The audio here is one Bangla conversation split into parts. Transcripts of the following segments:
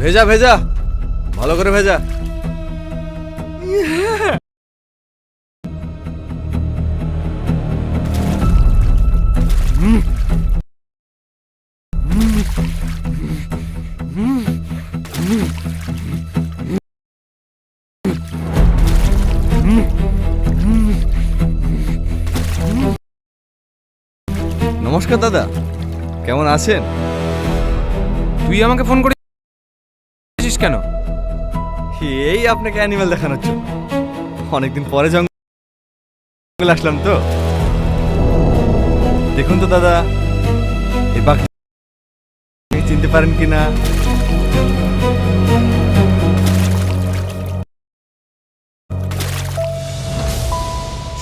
ভেজা ভেজা, ভালো করে ভেজা। নমস্কার দাদা, কেমন আছেন? তুই আমাকে ফোন করেছিস কেন? এই আপনাকে অ্যানিমেল দেখানোর জন্য। অনেকদিন পরে জঙ্গল আসলাম তো। দেখুন তো দাদা, এই বাঘ চিনতে পারেন কিনা?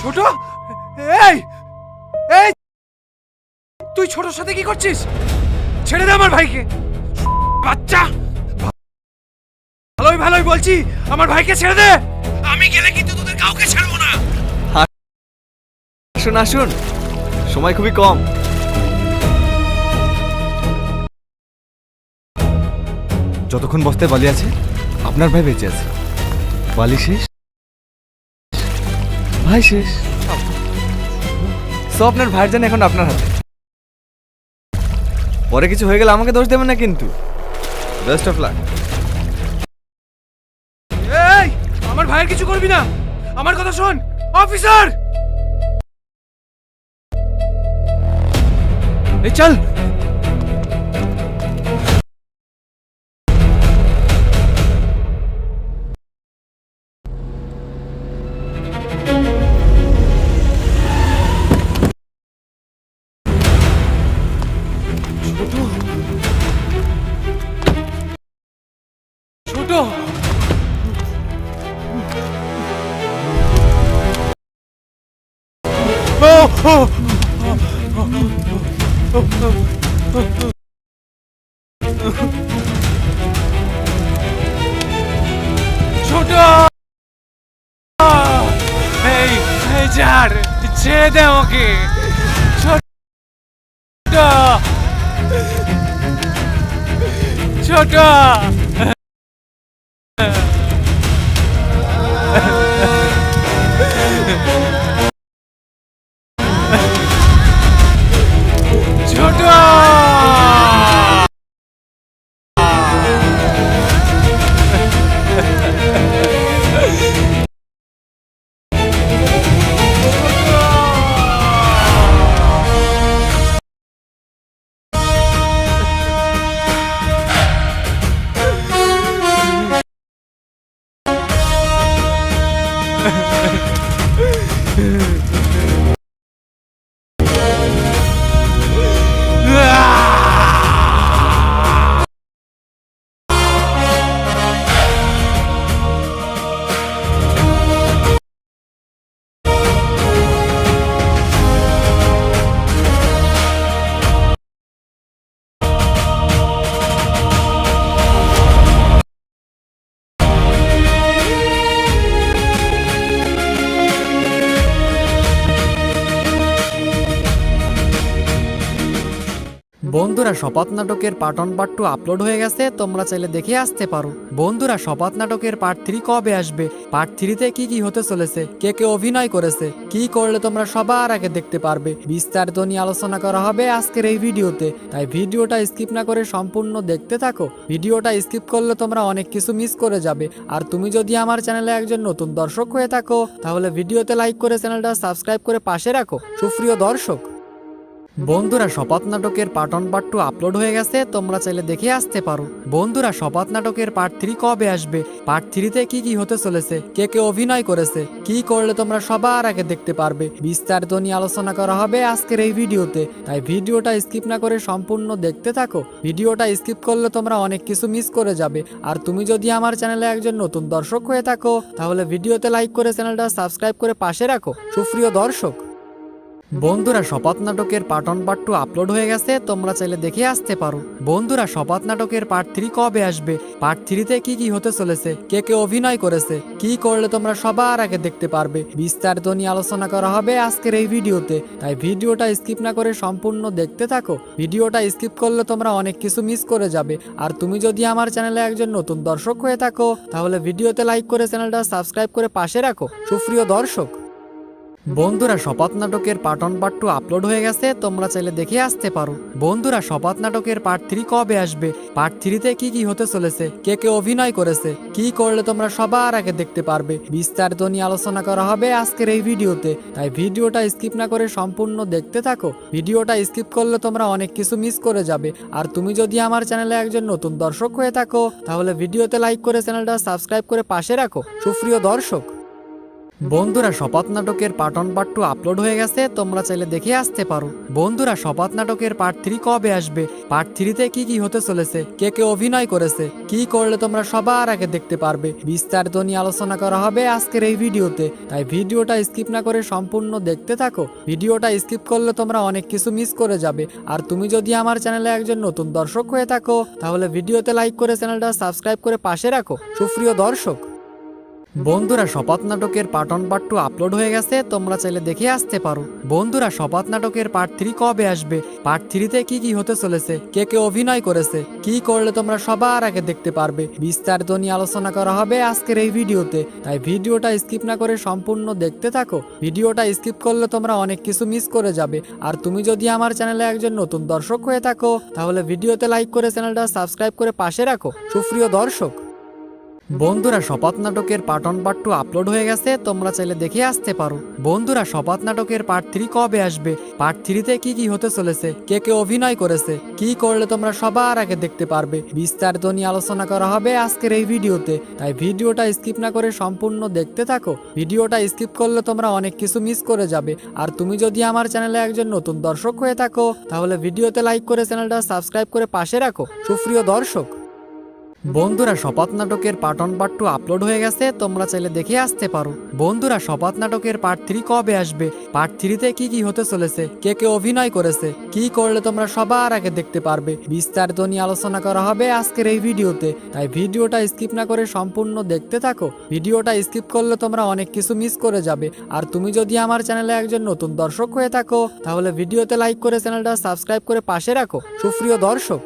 ছোট, এই এই তুই ছোটর সাথে কি করছিস? ছেড়ে দে আমার ভাইকে, বাচ্চা। ভালোই ভালোই বলছি, আমার ভাইকে ছেড়ে দে। আমি গেলে কিন্তু তোদের কাউকে ছাড়বো না। আসুন আসুন, সময় খুবই কম। যতক্ষণ বস্তায় বালি আছে, আপনার ভাই বেঁচে আছে। বালি শেষ, ভাই শেষ। সো আপনার ভাইয়ের জান এখন আপনার হাতে। পরে কিছু হয়ে গেলে আমাকে দোষ দেবেন না কিন্তু। Best of luck. এই, আমার ভাইয়ের কিছু করবি না। আমার কথা শোন অফিসার। এই চল। ছোট, ছোট, এই এই ছাড়, ছেড়ে দে আমাকে। ছোট, ছোট, ছোট। বন্ধুরা, শপথ নাটকের পার্ট 1 পার্ট 2 আপলোড হয়ে গেছে, তোমরা চাইলে দেখে আসতে পারো। বন্ধুরা, শপথ নাটকের পার্ট 3 কবে আসবে, পার্ট 3 তে কি কি হতে চলেছে, কে কে অভিনয় করেছে, কি করলে তোমরা সবার আগে দেখতে পারবে, বিস্তারিত নিয়ে আলোচনা করা হবে আজকের এই ভিডিওতে। তাই ভিডিওটা স্কিপ না করে সম্পূর্ণ দেখতে থাকো। ভিডিওটা স্কিপ করলে তোমরা অনেক কিছু মিস করে যাবে। আর তুমি যদি আমার চ্যানেলে একজন নতুন দর্শক হয়ে থাকো, তাহলে ভিডিওতে লাইক করে চ্যানেলটা সাবস্ক্রাইব করে পাশে রাখো। সুপ্রিয় দর্শক, বন্ধুরা, শপথ নাটকের পার্ট 1 পার্ট 2 আপলোড হয়ে গেছে, তোমরা চাইলে দেখে আসতে পারো। বন্ধুরা, শপথ নাটকের পার্ট 3 কবে আসবে, পার্ট 3 তে কি কি হতে চলেছে, কে কে অভিনয় করেছে, কি করলে তোমরা সবার আগে দেখতে পারবে, বিস্তারিত নিয়ে আলোচনা করা হবে আজকের এই ভিডিওতে। তাই ভিডিওটা স্কিপ না করে সম্পূর্ণ দেখতে থাকো। ভিডিওটা স্কিপ করলে তোমরা অনেক কিছু মিস করে যাবে। আর তুমি যদি আমার চ্যানেলে একজন নতুন দর্শক হয়ে থাকো, তাহলে ভিডিওতে লাইক করে চ্যানেলটা সাবস্ক্রাইব করে পাশে রাখো। সুপ্রিয় দর্শক, বন্ধুরা শপথ নাটকের পার্ট 1 পার্ট 2 আপলোড হয়ে গেছে, তোমরা চাইলে দেখে আসতে পারো। বন্ধুরা শপথ নাটকের পার্ট 3 কবে আসবে, পার্ট 3-তে কি কি হতে চলেছে, কে কে অভিনয় করেছে, কি করলে তোমরা সবার আগে দেখতে পারবে, বিস্তারিত নিয়ে আলোচনা করা হবে আজকের এই ভিডিওতে। তাই ভিডিওটা স্কিপ না করে সম্পূর্ণ দেখতে থাকো। ভিডিওটা স্কিপ করলে তোমরা অনেক কিছু মিস করে যাবে। আর তুমি যদি আমার চ্যানেলে একজন নতুন দর্শক হয়ে থাকো তাহলে ভিডিওতে লাইক করে চ্যানেলটা সাবস্ক্রাইব করে পাশে রাখো। সুপ্রিয় দর্শক, বন্ধুরা শপথ নাটকের পার্ট 1 পার্ট 2 আপলোড হয়ে গেছে, তোমরা চাইলে দেখে আসতে পারো। বন্ধুরা শপথ নাটকের পার্ট 3 কবে আসবে, পার্ট 3-তে কি কি হতে চলেছে, কে কে অভিনয় করেছে, কি করলে তোমরা সবার আগে দেখতে পারবে, বিস্তারিত নিয়ে আলোচনা করা হবে আজকের এই ভিডিওতে। তাই ভিডিওটা স্কিপ না করে সম্পূর্ণ দেখতে থাকো। ভিডিওটা স্কিপ করলে তোমরা অনেক কিছু মিস করে যাবে। আর তুমি যদি আমার চ্যানেলে একজন নতুন দর্শক হয়ে থাকো তাহলে ভিডিওতে লাইক করে চ্যানেলটা সাবস্ক্রাইব করে পাশে রাখো। সুপ্রিয় দর্শক, বন্ধুরা শপথ নাটকের পার্ট 1 পার্ট 2 আপলোড হয়ে গেছে, তোমরা চাইলে দেখে আসতে পারো। বন্ধুরা শপথ নাটকের পার্ট 3 কবে আসবে, পার্ট 3-তে কি কি হতে চলেছে, কে কে অভিনয় করেছে, কি করলে তোমরা সবার আগে দেখতে পারবে, বিস্তারিত নিয়ে আলোচনা করা হবে আজকের এই ভিডিওতে। তাই ভিডিওটা স্কিপ না করে সম্পূর্ণ দেখতে থাকো। ভিডিওটা স্কিপ করলে তোমরা অনেক কিছু মিস করে যাবে। আর তুমি যদি আমার চ্যানেলে একজন নতুন দর্শক হয়ে থাকো তাহলে ভিডিওতে লাইক করে চ্যানেলটা সাবস্ক্রাইব করে পাশে রাখো। সুপ্রিয় দর্শক, বন্ধুরা শপথ নাটকের পার্ট 1 পার্ট 2 আপলোড হয়ে গেছে, তোমরা চাইলে দেখে আসতে পারো। বন্ধুরা শপথ নাটকের পার্ট 3 কবে আসবে, পার্ট 3-তে কি কি হতে চলেছে, কে কে অভিনয় করেছে, কি করলে তোমরা সবার আগে দেখতে পারবে, বিস্তারিত নিয়ে আলোচনা করা হবে আজকের এই ভিডিওতে। তাই ভিডিওটা স্কিপ না করে সম্পূর্ণ দেখতে থাকো। ভিডিওটা স্কিপ করলে তোমরা অনেক কিছু মিস করে যাবে। আর তুমি যদি আমার চ্যানেলে একজন নতুন দর্শক হয়ে থাকো তাহলে ভিডিওতে লাইক করে চ্যানেলটা সাবস্ক্রাইব করে পাশে রাখো। সুপ্রিয় দর্শক, বন্ধুরা শপথ নাটকের পার্ট 1 পার্ট 2 আপলোড হয়ে গেছে, তোমরা চাইলে দেখে আসতে পারো। বন্ধুরা শপথ নাটকের পার্ট 3 কবে আসবে, পার্ট 3-তে কি কি হতে চলেছে, কে কে অভিনয় করেছে, কি করলে তোমরা সবার আগে দেখতে পারবে, বিস্তারিত নিয়ে আলোচনা করা হবে আজকের এই ভিডিওতে। তাই ভিডিওটা স্কিপ না করে সম্পূর্ণ দেখতে থাকো। ভিডিওটা স্কিপ করলে তোমরা অনেক কিছু মিস করে যাবে। আর তুমি যদি আমার চ্যানেলে একজন নতুন দর্শক হয়ে থাকো তাহলে ভিডিওতে লাইক করে চ্যানেলটা সাবস্ক্রাইব করে পাশে রাখো। সুপ্রিয় দর্শক, বন্ধুরা শপথ নাটকের পার্ট 1 পার্ট 2 আপলোড হয়ে গেছে, তোমরা চাইলে দেখে আসতে পারো। বন্ধুরা শপথ নাটকের পার্ট 3 কবে আসবে, পার্ট 3-তে কি কি হতে চলেছে, কে কে অভিনয় করেছে, কি করলে তোমরা সবার আগে দেখতে পারবে, বিস্তারিত নিয়ে আলোচনা করা হবে আজকের এই ভিডিওতে। তাই ভিডিওটা স্কিপ না করে সম্পূর্ণ দেখতে থাকো। ভিডিওটা স্কিপ করলে তোমরা অনেক কিছু মিস করে যাবে। আর তুমি যদি আমার চ্যানেলে একজন নতুন দর্শক হয়ে থাকো তাহলে ভিডিওতে লাইক করে চ্যানেলটা সাবস্ক্রাইব করে পাশে রাখো। সুপ্রিয় দর্শক,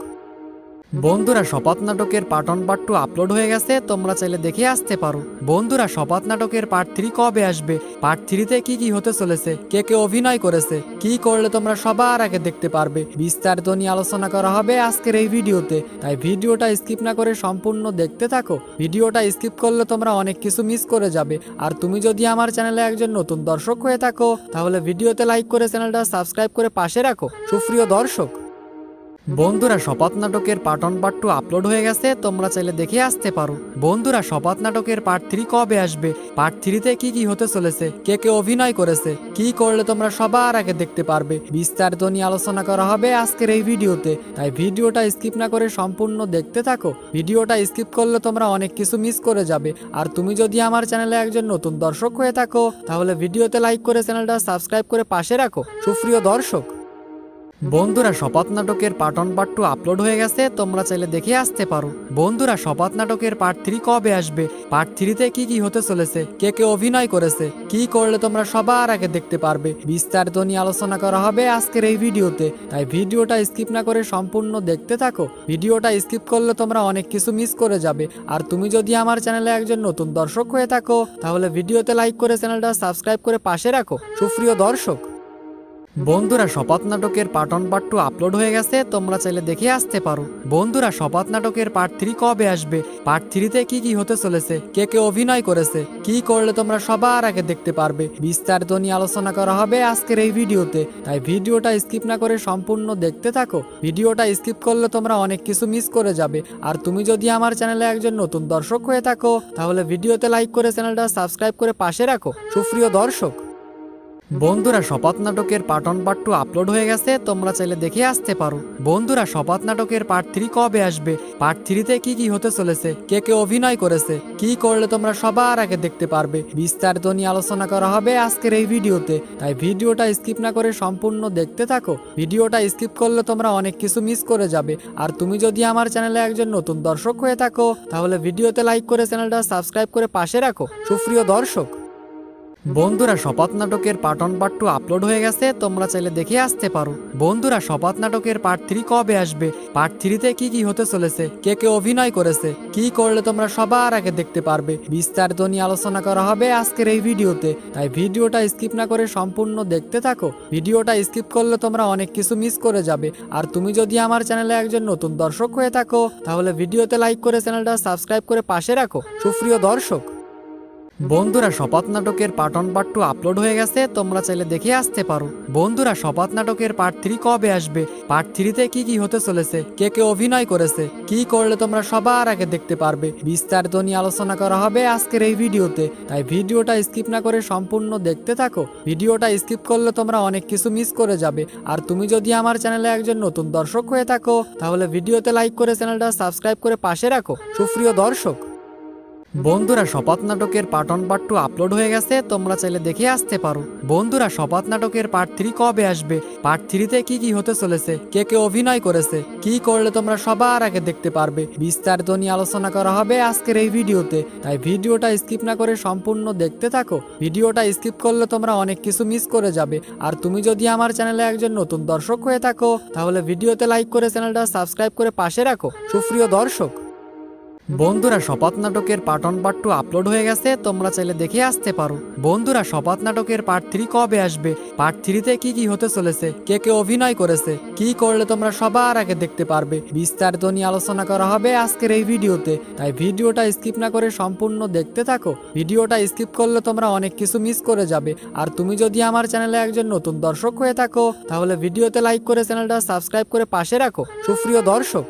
বন্ধুরা শপথ নাটকের পার্ট 1 পার্ট 2 আপলোড হয়ে গেছে, তোমরা চাইলে দেখে আসতে পারো। বন্ধুরা শপথ নাটকের পার্ট 3 কবে আসবে, পার্ট 3-তে কি কি হতে চলেছে, কে কে অভিনয় করেছে, কি করলে তোমরা সবার আগে দেখতে পারবে, বিস্তারিত নিয়ে আলোচনা করা হবে আজকের এই ভিডিওতে। তাই ভিডিওটা স্কিপ না করে সম্পূর্ণ দেখতে থাকো। ভিডিওটা স্কিপ করলে তোমরা অনেক কিছু মিস করে যাবে। আর তুমি যদি আমার চ্যানেলে একজন নতুন দর্শক হয়ে থাকো তাহলে ভিডিওতে লাইক করে চ্যানেলটা সাবস্ক্রাইব করে পাশে রাখো। সুপ্রিয় দর্শক, বন্ধুরা শপথ নাটকের পার্ট 1 পার্ট 2 আপলোড হয়ে গেছে, তোমরা চাইলে দেখে আসতে পারো। বন্ধুরা শপথ নাটকের পার্ট 3 কবে আসবে, পার্ট 3-তে কি কি হতে চলেছে, কে কে অভিনয় করেছে, কি করলে তোমরা সবার আগে দেখতে পারবে, বিস্তারিত নিয়ে আলোচনা করা হবে আজকের এই ভিডিওতে। তাই ভিডিওটা স্কিপ না করে সম্পূর্ণ দেখতে থাকো। ভিডিওটা স্কিপ করলে তোমরা অনেক কিছু মিস করে যাবে। আর তুমি যদি আমার চ্যানেলে একজন নতুন দর্শক হয়ে থাকো তাহলে ভিডিওতে লাইক করে চ্যানেলটা সাবস্ক্রাইব করে পাশে রাখো। সুপ্রিয় দর্শক, বন্ধুরা শপথ নাটকের পার্ট 1 পার্ট 2 আপলোড হয়ে গেছে, তোমরা চাইলে দেখে আসতে পারো। বন্ধুরা শপথ নাটকের পার্ট 3 কবে আসবে, পার্ট 3-তে কি কি হতে চলেছে, কে কে অভিনয় করেছে, কি করলে তোমরা সবার আগে দেখতে পারবে, বিস্তারিত নিয়ে আলোচনা করা হবে আজকের এই ভিডিওতে। তাই ভিডিওটা স্কিপ না করে সম্পূর্ণ দেখতে থাকো। ভিডিওটা স্কিপ করলে তোমরা অনেক কিছু মিস করে যাবে। আর তুমি যদি আমার চ্যানেলে একজন নতুন দর্শক হয়ে থাকো তাহলে ভিডিওতে লাইক করে চ্যানেলটা সাবস্ক্রাইব করে পাশে রাখো। সুপ্রিয় দর্শক, বন্ধুরা শপথ নাটকের পার্ট 1 পার্ট 2 আপলোড হয়ে গেছে, তোমরা চাইলে দেখে আসতে পারো। বন্ধুরা শপথ নাটকের পার্ট 3 কবে আসবে, পার্ট 3-তে কি কি হতে চলেছে, কে কে অভিনয় করেছে, কি করলে তোমরা সবার আগে দেখতে পারবে, বিস্তারিত নিয়ে আলোচনা করা হবে আজকের এই ভিডিওতে। তাই ভিডিওটা স্কিপ না করে সম্পূর্ণ দেখতে থাকো। ভিডিওটা স্কিপ করলে তোমরা অনেক কিছু মিস করে যাবে। আর তুমি যদি আমার চ্যানেলে একজন নতুন দর্শক হয়ে থাকো তাহলে ভিডিওতে লাইক করে চ্যানেলটা সাবস্ক্রাইব করে পাশে রাখো। সুপ্রিয় দর্শক, বন্ধুরা শপথ নাটকের পার্ট 1 পার্ট 2 আপলোড হয়ে গেছে, তোমরা চাইলে দেখে আসতে পারো। বন্ধুরা শপথ নাটকের পার্ট 3 কবে আসবে, পার্ট 3-তে কি কি হতে চলেছে, কে কে অভিনয় করেছে, কি করলে তোমরা সবার আগে দেখতে পারবে, বিস্তারিত নিয়ে আলোচনা করা হবে আজকের এই ভিডিওতে। তাই ভিডিওটা স্কিপ না করে সম্পূর্ণ দেখতে থাকো। ভিডিওটা স্কিপ করলে তোমরা অনেক কিছু মিস করে যাবে। আর তুমি যদি আমার চ্যানেলে একজন নতুন দর্শক হয়ে থাকো তাহলে ভিডিওতে লাইক করে চ্যানেলটা সাবস্ক্রাইব করে পাশে রাখো। সুপ্রিয় দর্শক, বন্ধুরা শপথ নাটকের পার্ট 1 পার্ট 2 আপলোড হয়ে গেছে, তোমরা চাইলে দেখে আসতে পারো। বন্ধুরা শপথ নাটকের পার্ট 3 কবে আসবে, পার্ট 3-তে কি কি হতে চলেছে, কে কে অভিনয় করেছে, কি করলে তোমরা সবার আগে দেখতে পারবে, বিস্তারিত নিয়ে আলোচনা করা হবে আজকের এই ভিডিওতে। তাই ভিডিওটা স্কিপ না করে সম্পূর্ণ দেখতে থাকো। ভিডিওটা স্কিপ করলে তোমরা অনেক কিছু মিস করে যাবে। আর তুমি যদি আমার চ্যানেলে একজন নতুন দর্শক হয়ে থাকো তাহলে ভিডিওতে লাইক করে চ্যানেলটা সাবস্ক্রাইব করে পাশে রাখো। সুপ্রিয় দর্শক, বন্ধুরা শপথ নাটকের পার্ট 1 পার্ট 2 আপলোড হয়ে গেছে, তোমরা চাইলে দেখে আসতে পারো। বন্ধুরা শপথ নাটকের পার্ট 3 কবে আসবে, পার্ট 3-তে কি কি হতে চলেছে, কে কে অভিনয় করেছে, কি করলে তোমরা সবার আগে দেখতে পারবে, বিস্তারিত নিয়ে আলোচনা করা হবে আজকের এই ভিডিওতে। তাই ভিডিওটা স্কিপ না করে সম্পূর্ণ দেখতে থাকো। ভিডিওটা স্কিপ করলে তোমরা অনেক কিছু মিস করে যাবে। আর তুমি যদি আমার চ্যানেলে একজন নতুন দর্শক হয়ে থাকো তাহলে ভিডিওতে লাইক করে চ্যানেলটা সাবস্ক্রাইব করে পাশে রাখো। সুপ্রিয় দর্শক, বন্ধুরা শপথ নাটকের পার্ট 1 পার্ট 2 আপলোড হয়ে গেছে, তোমরা চাইলে দেখে আসতে পারো। বন্ধুরা শপথ নাটকের পার্ট 3 কবে আসবে, পার্ট 3-তে কি কি হতে চলেছে, কে কে অভিনয় করেছে, কি করলে তোমরা সবার আগে দেখতে পারবে, বিস্তারিত নিয়ে আলোচনা করা হবে আজকের এই ভিডিওতে। তাই ভিডিওটা স্কিপ না করে সম্পূর্ণ দেখতে থাকো। ভিডিওটা স্কিপ করলে তোমরা অনেক কিছু মিস করে যাবে। আর তুমি যদি আমার চ্যানেলে একজন নতুন দর্শক হয়ে থাকো তাহলে ভিডিওতে লাইক করে চ্যানেলটা সাবস্ক্রাইব করে পাশে রাখো। সুপ্রিয় দর্শক, বন্ধুরা শপথ নাটকের পার্ট 1 পার্ট 2 আপলোড হয়ে গেছে, তোমরা চাইলে দেখে আসতে পারো। বন্ধুরা শপথ নাটকের পার্ট 3 কবে আসবে, পার্ট 3-তে কি কি হতে চলেছে, কে কে অভিনয় করেছে, কি করলে তোমরা সবার আগে দেখতে পারবে, বিস্তারিত নিয়ে আলোচনা করা হবে আজকের এই ভিডিওতে। তাই ভিডিওটা স্কিপ না করে সম্পূর্ণ দেখতে থাকো। ভিডিওটা স্কিপ করলে তোমরা অনেক কিছু মিস করে যাবে। আর তুমি যদি আমার চ্যানেলে একজন নতুন দর্শক হয়ে থাকো তাহলে ভিডিওতে লাইক করে চ্যানেলটা সাবস্ক্রাইব করে পাশে রাখো। সুপ্রিয় দর্শক,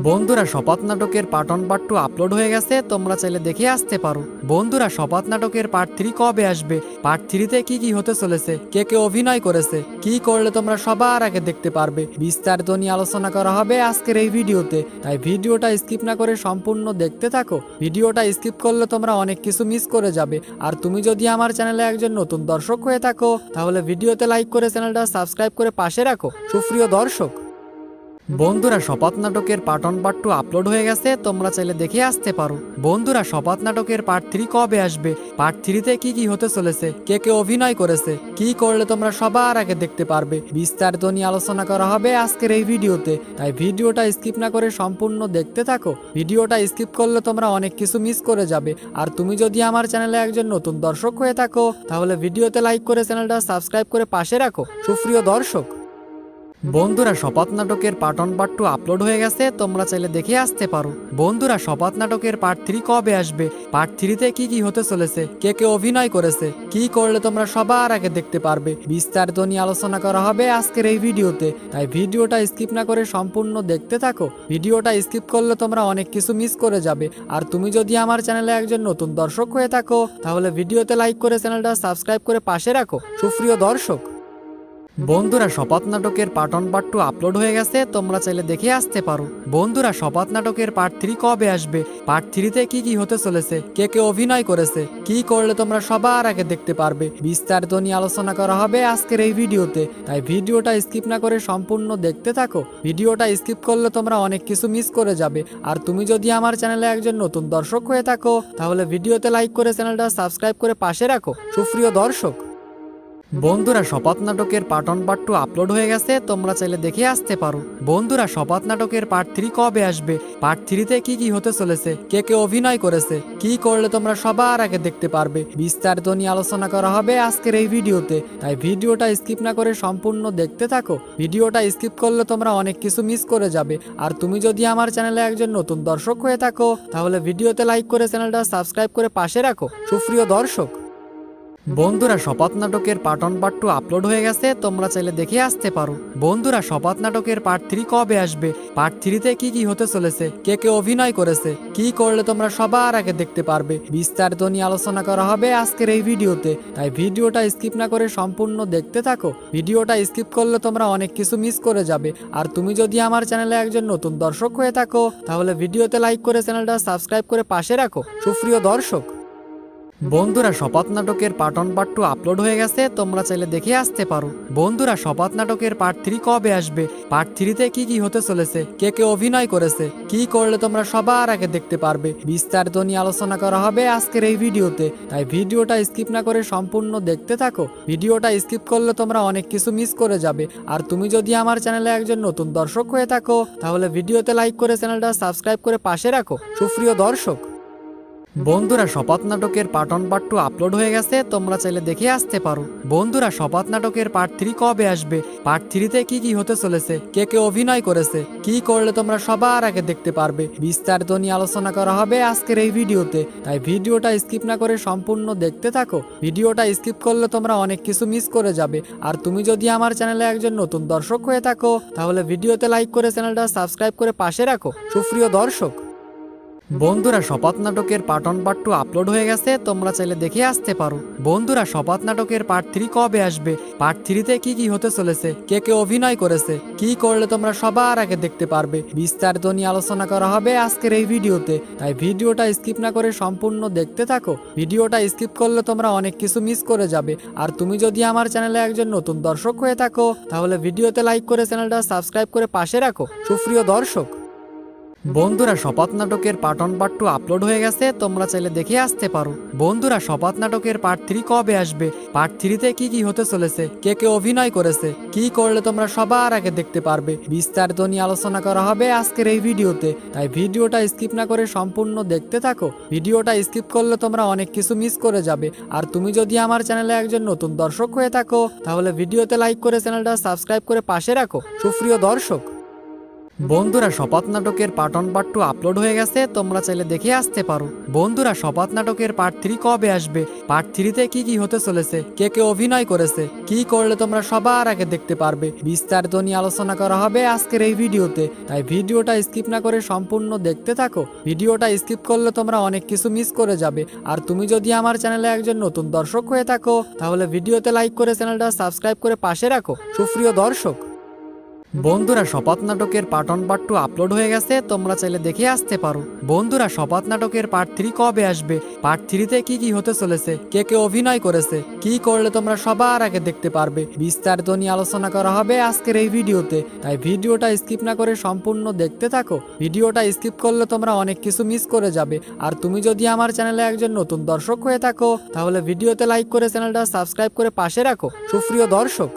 বন্ধুরা শপথ নাটকের পার্ট 1 পার্ট 2 আপলোড হয়ে গেছে, তোমরা চাইলে দেখে আসতে পারো। বন্ধুরা শপথ নাটকের পার্ট 3 কবে আসবে, পার্ট 3-তে কি কি হতে চলেছে, কে কে অভিনয় করেছে, কি করলে তোমরা সবার আগে দেখতে পারবে, বিস্তারিত নিয়ে আলোচনা করা হবে আজকের এই ভিডিওতে। তাই ভিডিওটা স্কিপ না করে সম্পূর্ণ দেখতে থাকো। ভিডিওটা স্কিপ করলে তোমরা অনেক কিছু মিস করে যাবে। আর তুমি যদি আমার চ্যানেলে একজন নতুন দর্শক হয়ে থাকো তাহলে ভিডিওতে লাইক করে চ্যানেলটা সাবস্ক্রাইব করে পাশে রাখো। সুপ্রিয় দর্শক, বন্ধুরা শপথ নাটকের পার্ট 1 পার্ট 2 আপলোড হয়ে গেছে, তোমরা চাইলে দেখে আসতে পারো। বন্ধুরা শপথ নাটকের পার্ট 3 কবে আসবে, পার্ট 3-তে কি কি হতে চলেছে, কে কে অভিনয় করেছে, কি করলে তোমরা সবার আগে দেখতে পারবে, বিস্তারিত নিয়ে আলোচনা করা হবে আজকের এই ভিডিওতে। তাই ভিডিওটা স্কিপ না করে সম্পূর্ণ দেখতে থাকো। ভিডিওটা স্কিপ করলে তোমরা অনেক কিছু মিস করে যাবে। আর তুমি যদি আমার চ্যানেলে একজন নতুন দর্শক হয়ে থাকো তাহলে ভিডিওতে লাইক করে চ্যানেলটা সাবস্ক্রাইব করে পাশে রাখো। সুপ্রিয় দর্শক, বন্ধুরা শপথ নাটকের পার্ট 1 পার্ট 2 আপলোড হয়ে গেছে, তোমরা চাইলে দেখে আসতে পারো। বন্ধুরা শপথ নাটকের পার্ট 3 কবে আসবে, পার্ট 3-তে কি কি হতে চলেছে, কে কে অভিনয় করেছে, কি করলে তোমরা সবার আগে দেখতে পারবে, বিস্তারিত নিয়ে আলোচনা করা হবে আজকের এই ভিডিওতে। তাই ভিডিওটা স্কিপ না করে সম্পূর্ণ দেখতে থাকো। ভিডিওটা স্কিপ করলে তোমরা অনেক কিছু মিস করে যাবে। আর তুমি যদি আমার চ্যানেলে একজন নতুন দর্শক হয়ে থাকো তাহলে ভিডিওতে লাইক করে চ্যানেলটা সাবস্ক্রাইব করে পাশে রাখো। সুপ্রিয় দর্শক, বন্ধুরা শপথ নাটকের পার্ট 1 পার্ট 2 আপলোড হয়ে গেছে, তোমরা চাইলে দেখে আসতে পারো। বন্ধুরা শপথ নাটকের পার্ট 3 কবে আসবে, পার্ট 3-তে কি কি হতে চলেছে, কে কে অভিনয় করেছে, কি করলে তোমরা সবার আগে দেখতে পারবে, বিস্তারিত নিয়ে আলোচনা করা হবে আজকের এই ভিডিওতে। তাই ভিডিওটা স্কিপ না করে সম্পূর্ণ দেখতে থাকো। ভিডিওটা স্কিপ করলে তোমরা অনেক কিছু মিস করে যাবে। আর তুমি যদি আমার চ্যানেলে একজন নতুন দর্শক হয়ে থাকো তাহলে ভিডিওতে লাইক করে চ্যানেলটা সাবস্ক্রাইব করে পাশে রাখো। সুপ্রিয় দর্শক, বন্ধুরা শপথ নাটকের পার্ট 1 পার্ট 2 আপলোড হয়ে গেছে, তোমরা চাইলে দেখে আসতে পারো। বন্ধুরা শপথ নাটকের পার্ট 3 কবে আসবে, পার্ট 3-তে কি কি হতে চলেছে, কে কে অভিনয় করেছে, কি করলে তোমরা সবার আগে দেখতে পারবে, বিস্তারিত নিয়ে আলোচনা করা হবে আজকের এই ভিডিওতে। তাই ভিডিওটা স্কিপ না করে সম্পূর্ণ দেখতে থাকো। ভিডিওটা স্কিপ করলে তোমরা অনেক কিছু মিস করে যাবে। আর তুমি যদি আমার চ্যানেলে একজন নতুন দর্শক হয়ে থাকো তাহলে ভিডিওতে লাইক করে চ্যানেলটা সাবস্ক্রাইব করে পাশে রাখো। সুপ্রিয় দর্শক, বন্ধুরা শপথ নাটকের পার্ট 1 পার্ট 2 আপলোড হয়ে গেছে, তোমরা চাইলে দেখে আসতে পারো। বন্ধুরা শপথ নাটকের পার্ট 3 কবে আসবে, পার্ট 3-তে কি কি হতে চলেছে, কে কে অভিনয় করেছে, কি করলে তোমরা সবার আগে দেখতে পারবে, বিস্তারিত নিয়ে আলোচনা করা হবে আজকের এই ভিডিওতে। তাই ভিডিওটা স্কিপ না করে সম্পূর্ণ দেখতে থাকো। ভিডিওটা স্কিপ করলে তোমরা অনেক কিছু মিস করে যাবে। আর তুমি যদি আমার চ্যানেলে একজন নতুন দর্শক হয়ে থাকো তাহলে ভিডিওতে লাইক করে চ্যানেলটা সাবস্ক্রাইব করে পাশে রাখো। সুপ্রিয় দর্শক, বন্ধুরা শপথ নাটকের পার্ট 1 পার্ট 2 আপলোড হয়ে গেছে, তোমরা চাইলে দেখে আসতে পারো। বন্ধুরা শপথ নাটকের পার্ট 3 কবে আসবে, পার্ট 3-তে কি কি হতে চলেছে, কে কে অভিনয় করেছে, কি করলে তোমরা সবার আগে দেখতে পারবে, বিস্তারিত নিয়ে আলোচনা করা হবে আজকের এই ভিডিওতে। তাই ভিডিওটা স্কিপ না করে সম্পূর্ণ দেখতে থাকো। ভিডিওটা স্কিপ করলে তোমরা অনেক কিছু মিস করে যাবে। আর তুমি যদি আমার চ্যানেলে একজন নতুন দর্শক হয়ে থাকো তাহলে ভিডিওতে লাইক করে চ্যানেলটা সাবস্ক্রাইব করে পাশে রাখো। সুপ্রিয় দর্শক, বন্ধুরা শপথ নাটকের পার্ট 1 পার্ট 2 আপলোড হয়ে গেছে, তোমরা চাইলে দেখে আসতে পারো। বন্ধুরা শপথ নাটকের পার্ট 3 কবে আসবে, পার্ট 3-তে কি কি হতে চলেছে, কে কে অভিনয় করেছে, কি করলে তোমরা সবার আগে দেখতে পারবে, বিস্তারিত নিয়ে আলোচনা করা হবে আজকের এই ভিডিওতে। তাই ভিডিওটা স্কিপ না করে সম্পূর্ণ দেখতে থাকো। ভিডিওটা স্কিপ করলে তোমরা অনেক কিছু মিস করে যাবে। আর তুমি যদি আমার চ্যানেলে একজন নতুন দর্শক হয়ে থাকো তাহলে ভিডিওতে লাইক করে চ্যানেলটা সাবস্ক্রাইব করে পাশে রাখো। সুপ্রিয় দর্শক, বন্ধুরা শপথ নাটকের পার্ট 1 পার্ট 2 আপলোড হয়ে গেছে, তোমরা চাইলে দেখে আসতে পারো। বন্ধুরা শপথ নাটকের পার্ট 3 কবে আসবে, পার্ট 3-তে কি কি হতে চলেছে, কে কে অভিনয় করেছে, কি করলে তোমরা সবার আগে দেখতে পারবে, বিস্তারিত নিয়ে আলোচনা করা হবে আজকের এই ভিডিওতে। তাই ভিডিওটা স্কিপ না করে সম্পূর্ণ দেখতে থাকো। ভিডিওটা স্কিপ করলে তোমরা অনেক কিছু মিস করে যাবে। আর তুমি যদি আমার চ্যানেলে একজন নতুন দর্শক হয়ে থাকো তাহলে ভিডিওতে লাইক করে চ্যানেলটা সাবস্ক্রাইব করে পাশে রাখো। সুপ্রিয় দর্শক, বন্ধুরা শপথ নাটকের পার্ট 1 পার্ট 2 আপলোড হয়ে গেছে, তোমরা চাইলে দেখে আসতে পারো। বন্ধুরা শপথ নাটকের পার্ট 3 কবে আসবে, পার্ট 3-তে কি কি হতে চলেছে, কে কে অভিনয় করেছে, কি করলে তোমরা সবার আগে দেখতে পারবে, বিস্তারিত নিয়ে আলোচনা করা হবে আজকের এই ভিডিওতে। তাই ভিডিওটা স্কিপ না করে সম্পূর্ণ দেখতে থাকো। ভিডিওটা স্কিপ করলে তোমরা অনেক কিছু মিস করে যাবে। আর তুমি যদি আমার চ্যানেলে একজন নতুন দর্শক হয়ে থাকো তাহলে ভিডিওতে লাইক করে চ্যানেলটা সাবস্ক্রাইব করে পাশে রাখো। সুপ্রিয় দর্শক, বন্ধুরা শপথ নাটকের পার্ট 1 পার্ট 2 আপলোড হয়ে গেছে, তোমরা চাইলে দেখে আসতে পারো। বন্ধুরা শপথ নাটকের পার্ট 3 কবে আসবে, পার্ট 3-তে কি কি হতে চলেছে, কে কে অভিনয় করেছে, কি করলে তোমরা সবার আগে দেখতে পারবে, বিস্তারিত নিয়ে আলোচনা করা হবে আজকের এই ভিডিওতে। তাই ভিডিওটা স্কিপ না করে সম্পূর্ণ দেখতে থাকো। ভিডিওটা স্কিপ করলে তোমরা অনেক কিছু মিস করে যাবে। আর তুমি যদি আমার চ্যানেলে একজন নতুন দর্শক হয়ে থাকো তাহলে ভিডিওতে লাইক করে চ্যানেলটা সাবস্ক্রাইব করে পাশে রাখো। সুপ্রিয় দর্শক, বন্ধুরা শপথ নাটকের পার্ট 1 পার্ট 2 আপলোড হয়ে গেছে, তোমরা চাইলে দেখে আসতে পারো। বন্ধুরা শপথ নাটকের পার্ট 3 কবে আসবে, পার্ট 3-তে কি কি হতে চলেছে, কে কে অভিনয় করেছে, কি করলে তোমরা সবার আগে দেখতে পারবে, বিস্তারিত নিয়ে আলোচনা করা হবে আজকের এই ভিডিওতে। তাই ভিডিওটা স্কিপ না করে সম্পূর্ণ দেখতে থাকো। ভিডিওটা স্কিপ করলে তোমরা অনেক কিছু মিস করে যাবে। আর তুমি যদি আমার চ্যানেলে একজন নতুন দর্শক হয়ে থাকো তাহলে ভিডিওতে লাইক করে চ্যানেলটা সাবস্ক্রাইব করে পাশে রাখো। সুপ্রিয় দর্শক,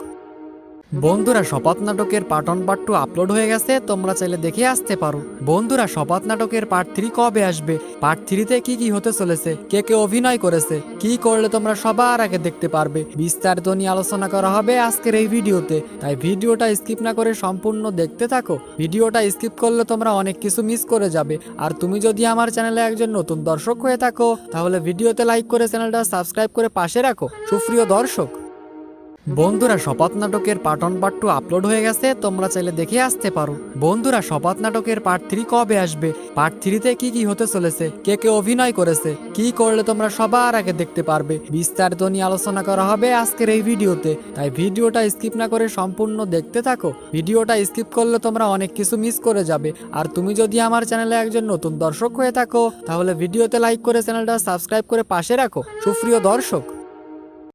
বন্ধুরা শপথ নাটকের পার্ট 1 পার্ট 2 আপলোড হয়ে গেছে, তোমরা চাইলে দেখে আসতে পারো। বন্ধুরা শপথ নাটকের পার্ট 3 কবে আসবে, পার্ট 3-তে কি কি হতে চলেছে, কে কে অভিনয় করেছে, কি করলে তোমরা সবার আগে দেখতে পারবে, বিস্তারিত নিয়ে আলোচনা করা হবে আজকের এই ভিডিওতে। তাই ভিডিওটা স্কিপ না করে সম্পূর্ণ দেখতে থাকো। ভিডিওটা স্কিপ করলে তোমরা অনেক কিছু মিস করে যাবে। আর তুমি যদি আমার চ্যানেলে একজন নতুন দর্শক হয়ে থাকো তাহলে ভিডিওতে লাইক করে চ্যানেলটা সাবস্ক্রাইব করে পাশে রাখো। সুপ্রিয় দর্শক, বন্ধুরা শপথ নাটকের পার্ট 1 পার্ট 2 আপলোড হয়ে গেছে, তোমরা চাইলে দেখে আসতে পারো। বন্ধুরা শপথ নাটকের পার্ট 3 কবে আসবে, পার্ট 3-তে কি কি হতে চলেছে, কে কে অভিনয় করেছে, কি করলে তোমরা সবার আগে দেখতে পারবে, বিস্তারিত নিয়ে আলোচনা করা হবে আজকের এই ভিডিওতে। তাই ভিডিওটা স্কিপ না করে সম্পূর্ণ দেখতে থাকো। ভিডিওটা স্কিপ করলে তোমরা অনেক কিছু মিস করে যাবে। আর তুমি যদি আমার চ্যানেলে একজন নতুন দর্শক হয়ে থাকো তাহলে ভিডিওতে লাইক করে চ্যানেলটা সাবস্ক্রাইব করে পাশে রাখো। সুপ্রিয় দর্শক,